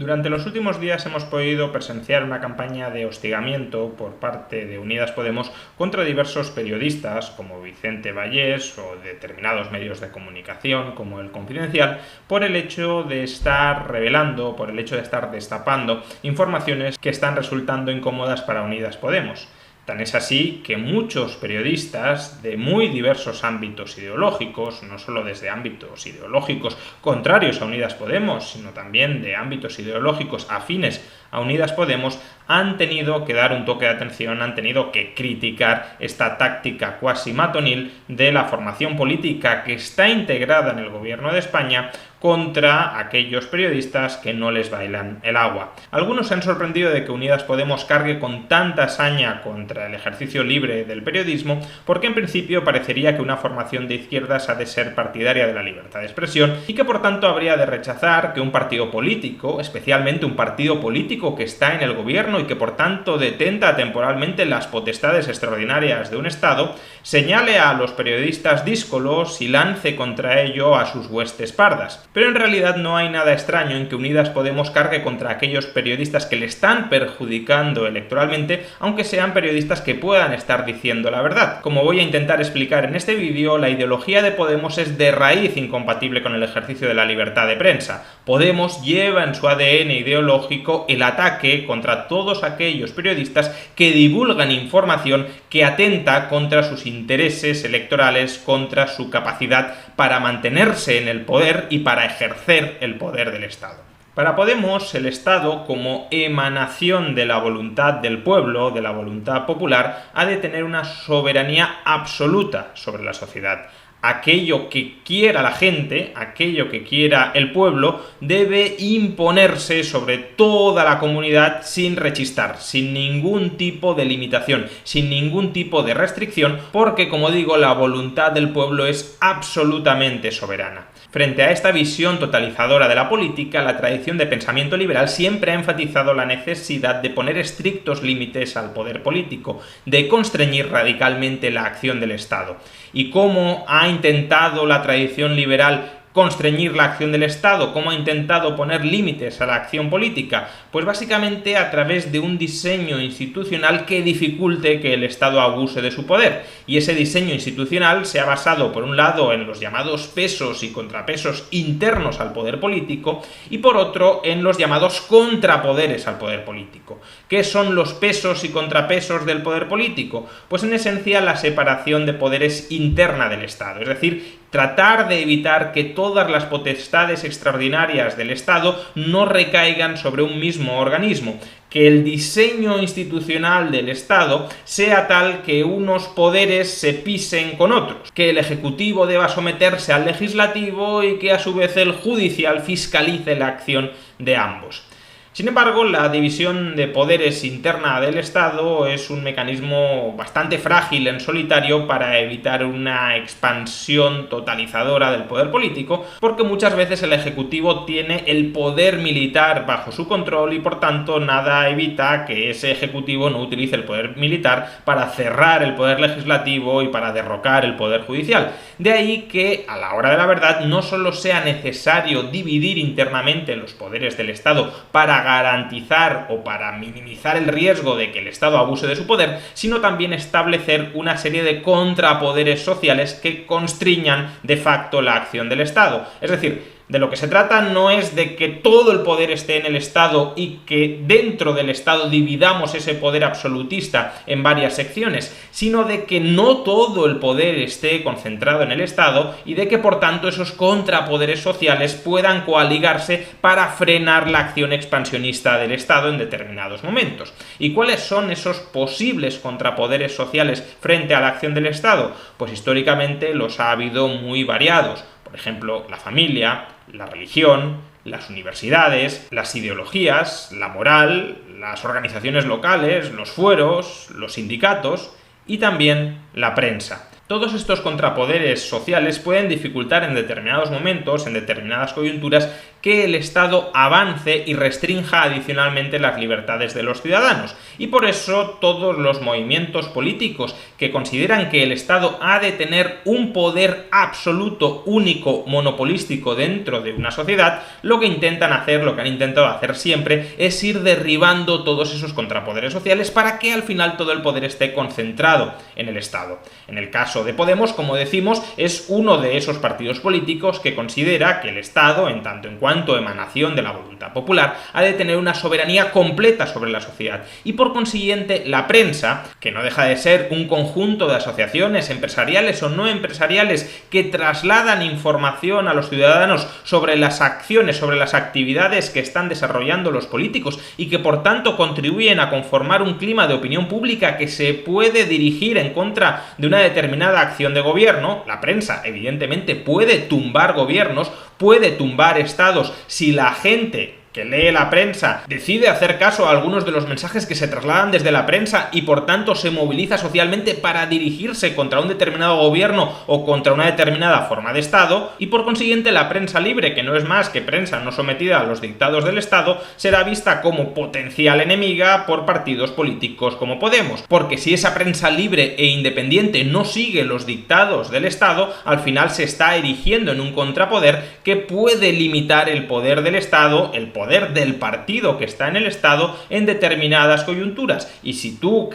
Durante los últimos días hemos podido presenciar una campaña de hostigamiento por parte de Unidas Podemos contra diversos periodistas como Vicente Vallés o determinados medios de comunicación como El Confidencial por el hecho de estar revelando, por el hecho de estar destapando informaciones que están resultando incómodas para Unidas Podemos. Tan es así que muchos periodistas de muy diversos ámbitos ideológicos, no solo desde ámbitos ideológicos contrarios a Unidas Podemos, sino también de ámbitos ideológicos afines a Unidas Podemos, han tenido que dar un toque de atención, han tenido que criticar esta táctica cuasi matonil de la formación política que está integrada en el gobierno de España contra aquellos periodistas que no les bailan el agua. Algunos se han sorprendido de que Unidas Podemos cargue con tanta saña contra el ejercicio libre del periodismo, porque en principio parecería que una formación de izquierdas ha de ser partidaria de la libertad de expresión y que por tanto habría de rechazar que un partido político, especialmente un partido político que está en el gobierno y que por tanto detenta temporalmente las potestades extraordinarias de un Estado, señale a los periodistas díscolos y lance contra ello a sus huestes pardas. Pero en realidad no hay nada extraño en que Unidas Podemos cargue contra aquellos periodistas que le están perjudicando electoralmente, aunque sean periodistas que puedan estar diciendo la verdad. Como voy a intentar explicar en este vídeo, la ideología de Podemos es de raíz incompatible con el ejercicio de la libertad de prensa. Podemos lleva en su ADN ideológico el ataque contra todos aquellos periodistas que divulgan información que atenta contra sus intereses electorales, contra su capacidad para mantenerse en el poder y para ejercer el poder del Estado. Para Podemos, el Estado, como emanación de la voluntad del pueblo, de la voluntad popular, ha de tener una soberanía absoluta sobre la sociedad. Aquello que quiera la gente, aquello que quiera el pueblo, debe imponerse sobre toda la comunidad sin rechistar, sin ningún tipo de limitación, sin ningún tipo de restricción, porque, como digo, la voluntad del pueblo es absolutamente soberana. Frente a esta visión totalizadora de la política, la tradición de pensamiento liberal siempre ha enfatizado la necesidad de poner estrictos límites al poder político, de constreñir radicalmente la acción del Estado. ¿Y cómo ha intentado la tradición liberal constreñir la acción del Estado? ¿Cómo ha intentado poner límites a la acción política? Pues básicamente a través de un diseño institucional que dificulte que el Estado abuse de su poder. Y ese diseño institucional se ha basado, por un lado, en los llamados pesos y contrapesos internos al poder político, y por otro, en los llamados contrapoderes al poder político. ¿Qué son los pesos y contrapesos del poder político? Pues en esencia la separación de poderes interna del Estado, es decir, tratar de evitar que todas las potestades extraordinarias del Estado no recaigan sobre un mismo organismo, que el diseño institucional del Estado sea tal que unos poderes se pisen con otros, que el Ejecutivo deba someterse al Legislativo y que a su vez el Judicial fiscalice la acción de ambos. Sin embargo, la división de poderes interna del Estado es un mecanismo bastante frágil en solitario para evitar una expansión totalizadora del poder político, porque muchas veces el Ejecutivo tiene el poder militar bajo su control y por tanto nada evita que ese Ejecutivo no utilice el poder militar para cerrar el poder legislativo y para derrocar el poder judicial. De ahí que, a la hora de la verdad, no solo sea necesario dividir internamente los poderes del Estado para garantizar o para minimizar el riesgo de que el Estado abuse de su poder, sino también establecer una serie de contrapoderes sociales que constriñan de facto la acción del Estado. Es decir, de lo que se trata no es de que todo el poder esté en el Estado y que dentro del Estado dividamos ese poder absolutista en varias secciones, sino de que no todo el poder esté concentrado en el Estado y de que por tanto esos contrapoderes sociales puedan coaligarse para frenar la acción expansionista del Estado en determinados momentos. ¿Y cuáles son esos posibles contrapoderes sociales frente a la acción del Estado? Pues históricamente los ha habido muy variados. Por ejemplo, la familia, la religión, las universidades, las ideologías, la moral, las organizaciones locales, los fueros, los sindicatos y también la prensa. Todos estos contrapoderes sociales pueden dificultar en determinados momentos, en determinadas coyunturas, que el Estado avance y restrinja adicionalmente las libertades de los ciudadanos. Y por eso todos los movimientos políticos que consideran que el Estado ha de tener un poder absoluto, único, monopolístico dentro de una sociedad, lo que intentan hacer, lo que han intentado hacer siempre, es ir derribando todos esos contrapoderes sociales para que al final todo el poder esté concentrado en el Estado. En el caso de Podemos, como decimos, es uno de esos partidos políticos que considera que el Estado, en tanto en cuanto emanación de la voluntad popular, ha de tener una soberanía completa sobre la sociedad. Y por consiguiente, la prensa, que no deja de ser un conjunto de asociaciones empresariales o no empresariales que trasladan información a los ciudadanos sobre las acciones, sobre las actividades que están desarrollando los políticos y que por tanto contribuyen a conformar un clima de opinión pública que se puede dirigir en contra de una determinada acción de gobierno. La prensa, evidentemente, puede tumbar gobiernos, puede tumbar estados si la gente que lee la prensa decide hacer caso a algunos de los mensajes que se trasladan desde la prensa y por tanto se moviliza socialmente para dirigirse contra un determinado gobierno o contra una determinada forma de Estado, y por consiguiente la prensa libre, que no es más que prensa no sometida a los dictados del Estado, será vista como potencial enemiga por partidos políticos como Podemos, porque si esa prensa libre e independiente no sigue los dictados del Estado, al final se está erigiendo en un contrapoder que puede limitar el poder del Estado, el poder del partido que está en el Estado en determinadas coyunturas. Y si tú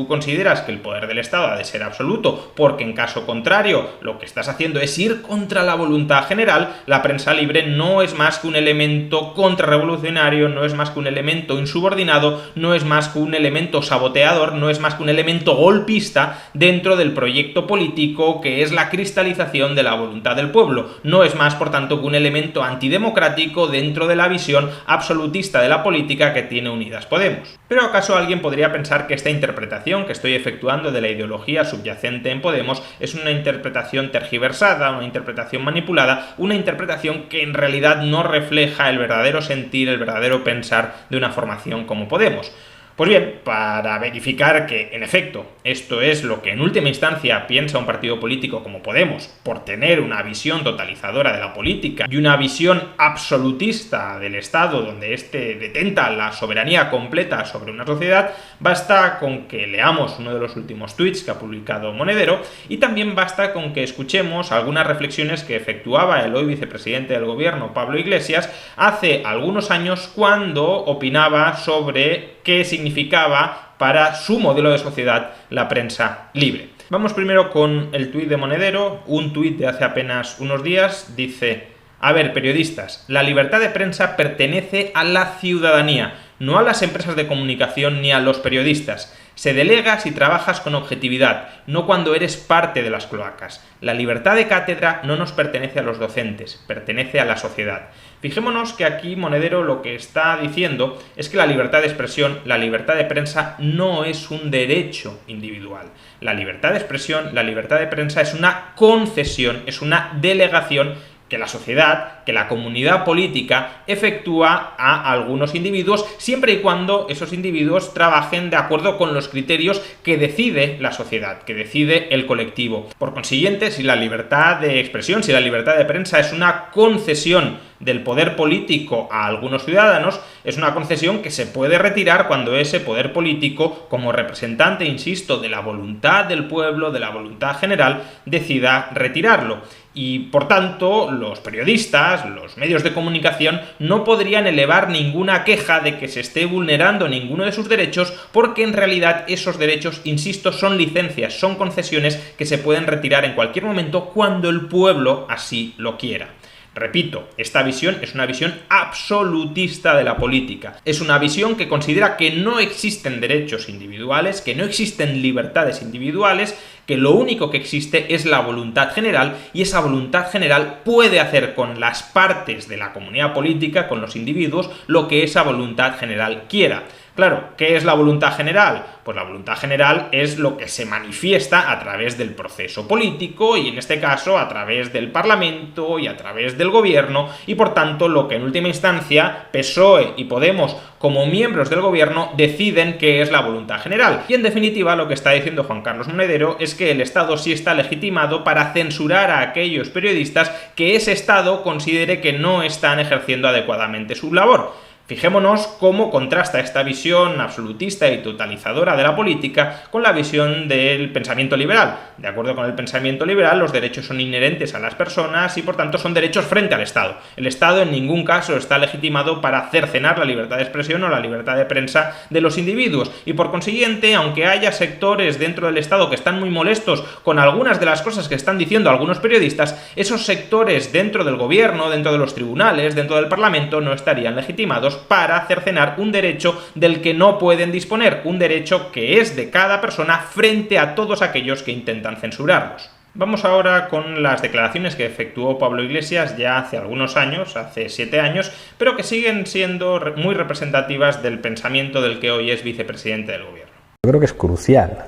consideras que el poder del Estado ha de ser absoluto, porque en caso contrario lo que estás haciendo es ir contra la voluntad general, la prensa libre no es más que un elemento contrarrevolucionario, no es más que un elemento insubordinado, no es más que un elemento saboteador, no es más que un elemento golpista dentro del proyecto político que es la cristalización de la voluntad del pueblo. No es más, por tanto, que un elemento antidemocrático dentro de la visión absolutista de la política que tiene Unidas Podemos. ¿Pero acaso alguien podría pensar que esta interpretación que estoy efectuando de la ideología subyacente en Podemos es una interpretación tergiversada, una interpretación manipulada, una interpretación que en realidad no refleja el verdadero sentir, el verdadero pensar de una formación como Podemos? Pues bien, para verificar que, en efecto, esto es lo que en última instancia piensa un partido político como Podemos, por tener una visión totalizadora de la política y una visión absolutista del Estado, donde éste detenta la soberanía completa sobre una sociedad, basta con que leamos uno de los últimos tweets que ha publicado Monedero, y también basta con que escuchemos algunas reflexiones que efectuaba el hoy vicepresidente del gobierno, Pablo Iglesias, hace algunos años, cuando opinaba sobre qué significaba para su modelo de sociedad la prensa libre. Vamos primero con el tuit de Monedero, un tuit de hace apenas unos días. Dice: a ver, periodistas, la libertad de prensa pertenece a la ciudadanía, no a las empresas de comunicación ni a los periodistas. Se delega si trabajas con objetividad, no cuando eres parte de las cloacas. La libertad de cátedra no nos pertenece a los docentes, pertenece a la sociedad. Fijémonos que aquí Monedero lo que está diciendo es que la libertad de expresión, la libertad de prensa, no es un derecho individual. La libertad de expresión, la libertad de prensa es una concesión, es una delegación que la sociedad, que la comunidad política efectúa a algunos individuos, siempre y cuando esos individuos trabajen de acuerdo con los criterios que decide la sociedad, que decide el colectivo. Por consiguiente, si la libertad de expresión, si la libertad de prensa es una concesión del poder político a algunos ciudadanos, es una concesión que se puede retirar cuando ese poder político, como representante, insisto, de la voluntad del pueblo, de la voluntad general, decida retirarlo. Y por tanto, los periodistas, los medios de comunicación, no podrían elevar ninguna queja de que se esté vulnerando ninguno de sus derechos, porque en realidad esos derechos, insisto, son licencias, son concesiones que se pueden retirar en cualquier momento cuando el pueblo así lo quiera. Repito, esta visión es una visión absolutista de la política. Es una visión que considera que no existen derechos individuales, que no existen libertades individuales, que lo único que existe es la voluntad general, y esa voluntad general puede hacer con las partes de la comunidad política, con los individuos, lo que esa voluntad general quiera. Claro, ¿qué es la voluntad general? Pues la voluntad general es lo que se manifiesta a través del proceso político y en este caso a través del Parlamento y a través del gobierno, y por tanto lo que en última instancia PSOE y Podemos como miembros del gobierno deciden que es la voluntad general. Y en definitiva lo que está diciendo Juan Carlos Monedero es que el Estado sí está legitimado para censurar a aquellos periodistas que ese Estado considere que no están ejerciendo adecuadamente su labor. Fijémonos cómo contrasta esta visión absolutista y totalizadora de la política con la visión del pensamiento liberal. De acuerdo con el pensamiento liberal, los derechos son inherentes a las personas y por tanto son derechos frente al Estado. El Estado en ningún caso está legitimado para cercenar la libertad de expresión o la libertad de prensa de los individuos y por consiguiente, aunque haya sectores dentro del Estado que están muy molestos con algunas de las cosas que están diciendo algunos periodistas, esos sectores dentro del gobierno, dentro de los tribunales, dentro del Parlamento no estarían legitimados para cercenar un derecho del que no pueden disponer, un derecho que es de cada persona frente a todos aquellos que intentan censurarlos. Vamos ahora con las declaraciones que efectuó Pablo Iglesias ya hace algunos años, hace 7 años, pero que siguen siendo muy representativas del pensamiento del que hoy es vicepresidente del gobierno. Yo creo que es crucial,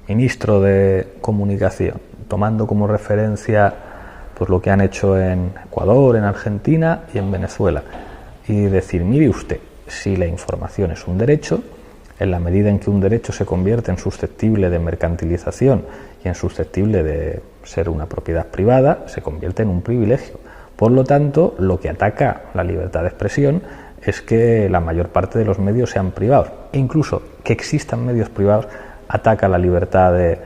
ministro de Comunicación, tomando como referencia pues lo que han hecho en Ecuador, en Argentina y en Venezuela, y decir, mire usted, si la información es un derecho, en la medida en que un derecho se convierte en susceptible de mercantilización y en susceptible de ser una propiedad privada, se convierte en un privilegio. Por lo tanto, lo que ataca la libertad de expresión es que la mayor parte de los medios sean privados. E incluso que existan medios privados ataca la libertad de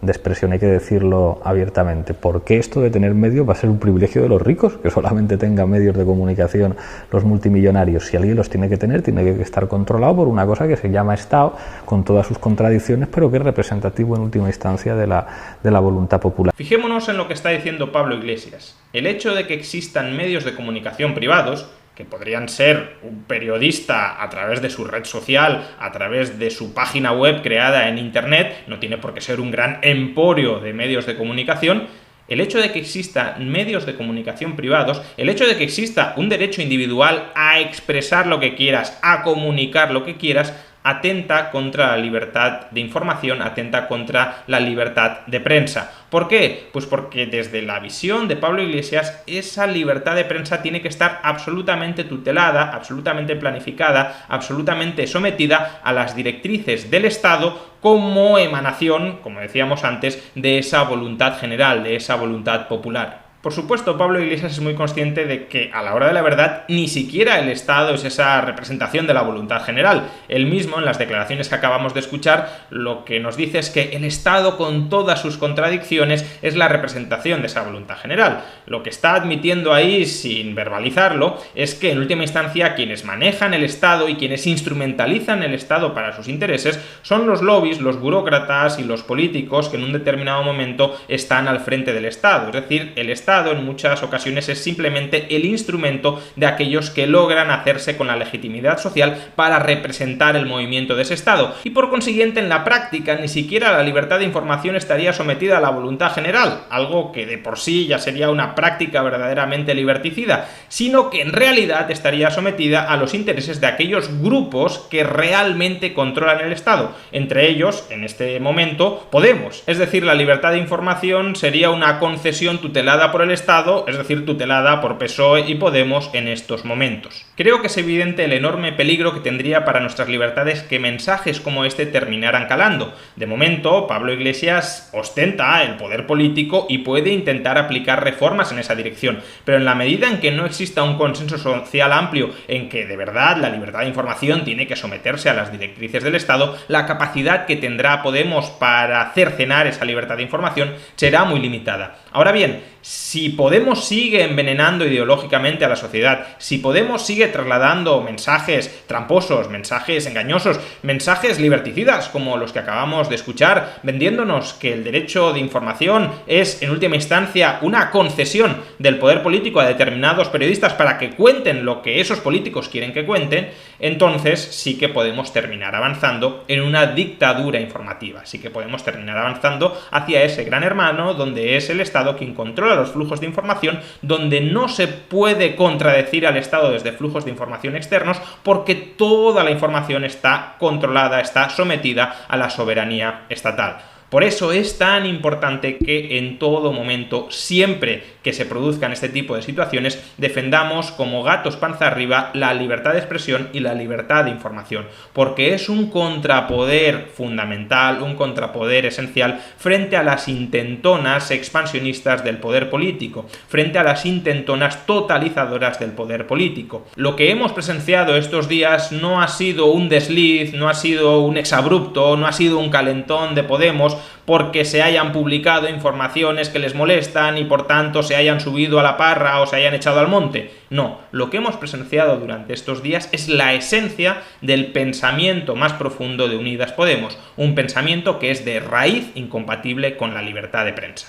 expresión, hay que decirlo abiertamente. ¿Por qué esto de tener medios va a ser un privilegio de los ricos? Que solamente tengan medios de comunicación los multimillonarios. Si alguien los tiene que tener, tiene que estar controlado por una cosa que se llama Estado, con todas sus contradicciones, pero que es representativo en última instancia de la voluntad popular. Fijémonos en lo que está diciendo Pablo Iglesias. El hecho de que existan medios de comunicación privados, que podrían ser un periodista a través de su red social, a través de su página web creada en Internet, no tiene por qué ser un gran emporio de medios de comunicación. El hecho de que existan medios de comunicación privados, el hecho de que exista un derecho individual a expresar lo que quieras, a comunicar lo que quieras, atenta contra la libertad de información, atenta contra la libertad de prensa. ¿Por qué? Pues porque desde la visión de Pablo Iglesias, esa libertad de prensa tiene que estar absolutamente tutelada, absolutamente planificada, absolutamente sometida a las directrices del Estado como emanación, como decíamos antes, de esa voluntad general, de esa voluntad popular. Por supuesto, Pablo Iglesias es muy consciente de que, a la hora de la verdad, ni siquiera el Estado es esa representación de la voluntad general. Él mismo, en las declaraciones que acabamos de escuchar, lo que nos dice es que el Estado, con todas sus contradicciones, es la representación de esa voluntad general. Lo que está admitiendo ahí, sin verbalizarlo, es que, en última instancia, quienes manejan el Estado y quienes instrumentalizan el Estado para sus intereses son los lobbies, los burócratas y los políticos que en un determinado momento están al frente del Estado. Es decir, el Estado en muchas ocasiones es simplemente el instrumento de aquellos que logran hacerse con la legitimidad social para representar el movimiento de ese Estado y por consiguiente en la práctica ni siquiera la libertad de información estaría sometida a la voluntad general, algo que de por sí ya sería una práctica verdaderamente liberticida, sino que en realidad estaría sometida a los intereses de aquellos grupos que realmente controlan el Estado, entre ellos, en este momento, Podemos. Es decir, la libertad de información sería una concesión tutelada por el Estado, es decir, tutelada por PSOE y Podemos en estos momentos. Creo que es evidente el enorme peligro que tendría para nuestras libertades que mensajes como este terminaran calando. De momento, Pablo Iglesias ostenta el poder político y puede intentar aplicar reformas en esa dirección, pero en la medida en que no exista un consenso social amplio en que de verdad la libertad de información tiene que someterse a las directrices del Estado, la capacidad que tendrá Podemos para cercenar esa libertad de información será muy limitada. Ahora bien, si Podemos sigue envenenando ideológicamente a la sociedad, si Podemos sigue trasladando mensajes tramposos, mensajes engañosos, mensajes liberticidas como los que acabamos de escuchar, vendiéndonos que el derecho de información es en última instancia una concesión del poder político a determinados periodistas para que cuenten lo que esos políticos quieren que cuenten, entonces sí que podemos terminar avanzando en una dictadura informativa, sí que podemos terminar avanzando hacia ese gran hermano donde es el Estado quien controla los flujos de información, donde no se puede contradecir al Estado desde flujos de información externos porque toda la información está controlada, está sometida a la soberanía estatal. Por eso es tan importante que en todo momento, siempre que que se produzcan este tipo de situaciones, defendamos como gatos panza arriba la libertad de expresión y la libertad de información, porque es un contrapoder fundamental, un contrapoder esencial frente a las intentonas expansionistas del poder político, frente a las intentonas totalizadoras del poder político. Lo que hemos presenciado estos días no ha sido un desliz, no ha sido un exabrupto, no ha sido un calentón de Podemos porque se hayan publicado informaciones que les molestan y por tanto se hayan subido a la parra o se hayan echado al monte. No, lo que hemos presenciado durante estos días es la esencia del pensamiento más profundo de Unidas Podemos, un pensamiento que es de raíz incompatible con la libertad de prensa.